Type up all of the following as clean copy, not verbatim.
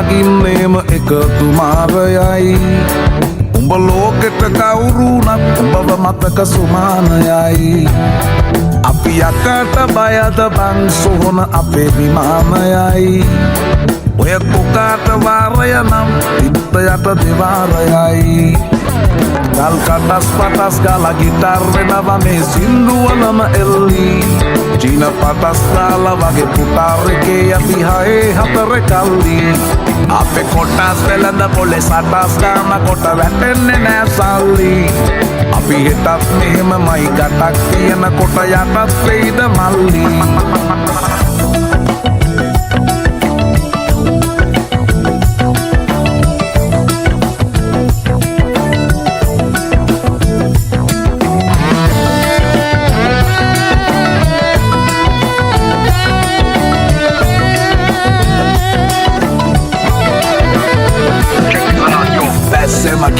නගින්නේම එකතු මාරයයි උඹ ලෝකෙට කවුරුනත් උඹව මතක සුමානයයි අපි යකට බයද බං සොහොන අපේ විමානයයි ඔය කොකාට වාරය නම් ඉත්ත යට දෙවාරයයි ගල් කටස් පටස් ගාලා ගිටාර් වෙනවා මේ සින්දුවලම එල්ලි චීන පටස් දාලා වගේ පුටාර් එකේ යටි හයේ හතර කල්ලි අපේ කොටස් වෙලඳ පොලේ සටස් ගාන කොට වැටෙන්නේ නෑ සල්ලි අපි හෙටත් මෙහෙමමයි ගටක් තියෙන කොට යටත් වෙයිද මල්ලි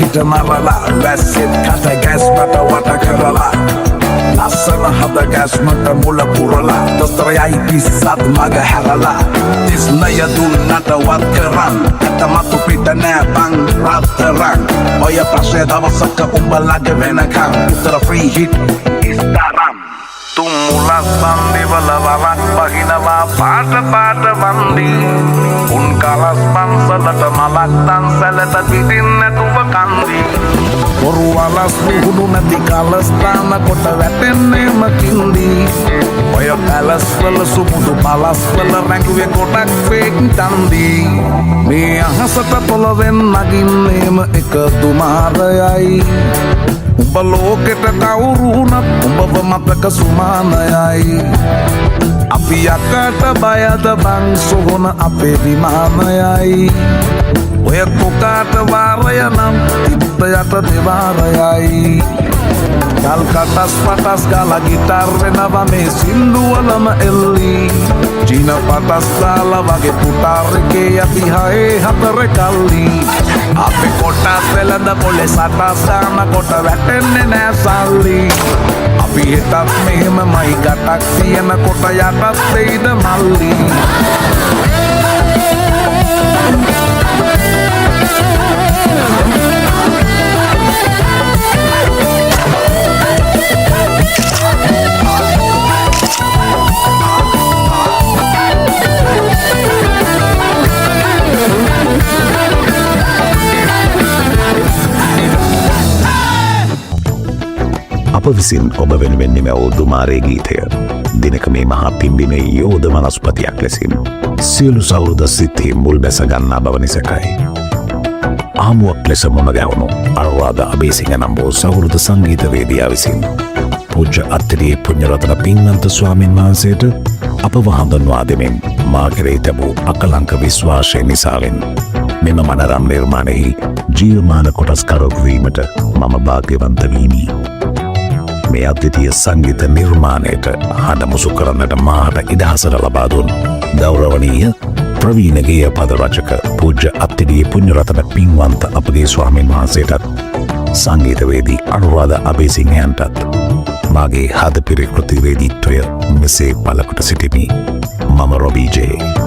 Kita marala, වැස්සෙත් කට ගැස් මට වට කරලා ලස්සන හද ගැස් මට මුල පුරලා දොස්තරයයි පිස්සත් මග හැරලා තිස්නය දුන්නට වත් කරන් ඇතමතු පිට නෑ බං රත්තරන් ඔය ප්‍රශ්නය දවසක උඹලගේ වෙනකම් උත්තර ෆ්‍රී හිට් ඉස්තරම් තුම්මුලස් බන්දිවල වරක් බහිනවා පාට පාට වන්දි උන් කලස් පන්සලට මලක් තන්සලට පිටින් නැතුව කන්දි බොරු වලස් මුහුණු නැති කලස් තාන කොට වැටෙන්නේම කින්දි ඔය පැලස් වල සුමුදු පලස් වල රැඟුවේ කොටක් ෆේක් තන්දි මේ අහසට පොළවෙන් නගින්නේම එකතු මාරයයි උඹ ලෝකෙට කවුරුනත් උඹව මතක සුමානයයි අපි යකට බයද බං සොහොන අපේ විමානයයි ඔය කොකාට වාරය නම් ඉත්ත යට දෙවාරයයි ගල් කටස් පටස් ගාලා ගිටාර් වෙනවා මේ සින්දුවලම එල්ලි චීන පටස් දාලා වගේ පුටාර් එකේ යටි හයේ හතර කල්ලි අපේ කොටස් වෙලඳ පොලේ සටස් ගාන කොට වැටෙන්නේ නෑ සල්ලි අපි හෙටත් මෙහෙමමයි ගටක් තියෙන කොට යටත් වෙයිද මල්ලි අප විසින් ඔබ වෙනුවෙන් නිමැවූ දුමාරේ ගීතය දිනක මේ මහා පිම්බීමේ යෝධ වනස්පතියක් ලෙසින් සියලු සවුරුද සිතෙහි මුල් බැස ගන්නා බව නිසැකයි. ආමුවක් ලෙස මුණ ගැහුණු අනුරාධ අබේසිංහ නම් වූ සවුරුද සංගීතවේදියා විසින් පූජ්‍ය අත්තිරියේ පුණ්‍යරතන පින්වන්ත ස්වාමීන් වහන්සේට අපව හඳුන්වා දෙමින් මා කෙරෙහි තැබූ අකලංක විශ්වාසය නිසාවෙන් මෙම මනරම් නිර්මාණයෙහි ජීවමාන කොටස්කරුවෙකු වීමට මම භාග්‍යවන්ත වීමි. මේ අද්විතීය සංගීත නිර්මාණයට හඬ මුසු කරන්නට මාහට ඉඩහසර ලබා දුන් ගෞරවනීය ප්‍රවීණ ගේය පද රචක පූජ්‍ය අත්තිරියේ පුණ්‍යරතන පින්වන්ත අපගේ ස්වාමීන් වහන්සේටත් සංගීතවේදී අනුරාධ අබේසිංහයන්ටත් මාගේ හදපිරි කෘතිවේදීත්වය මෙසේ පළකොට සිටිමි. මම රොබී ජේ